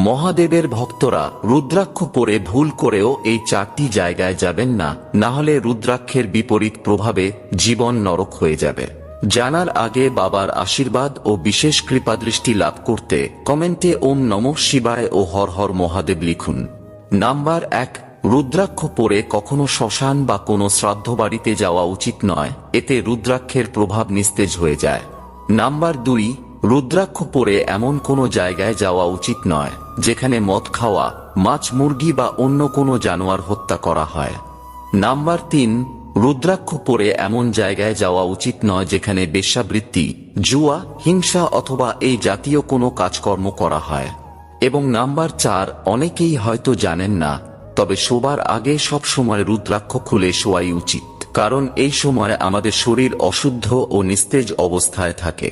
মহাদেবের ভক্তরা রুদ্রাক্ষ পরে ভুল করেও এই 4টি জায়গায় যাবেন না, না হলে রুদ্রাক্ষের বিপরীত প্রভাবে জীবন নরক হয়ে যাবে। জানার আগে বাবার আশীর্বাদ ও বিশেষ কৃপাদৃষ্টি লাভ করতে কমেন্টে ওম নমঃ শিবায় ও হর হর মহাদেব লিখুন। নাম্বার 1, রুদ্রাক্ষ পরে কখনো শ্মশান বা কোনো শ্রাদ্ধ বাড়িতে যাওয়া উচিত নয়, এতে রুদ্রাক্ষের প্রভাব নিস্তেজ হয়ে যায়। নাম্বার 2, রুদ্রাক্ষ পরে এমন কোনো জায়গায় যাওয়া উচিত নয় যেখানে মদ খাওয়া, মাছ, মুরগি বা অন্য কোনো জানোয়ার হত্যা করা হয়। নাম্বার 3, রুদ্রাক্ষ পরে এমন জায়গায় যাওয়া উচিত নয় যেখানে বেশ্যাবৃত্তি, জুয়া, হিংসা অথবা এই জাতীয় কোনো কাজকর্ম করা হয়। এবং নাম্বার 4, অনেকেই হয়তো জানেন না, তবে শোবার আগে সব সময় রুদ্রাক্ষ খুলে শোয়াই উচিত, কারণ এই সময় আমাদের শরীর অশুদ্ধ ও নিস্তেজ অবস্থায় থাকে।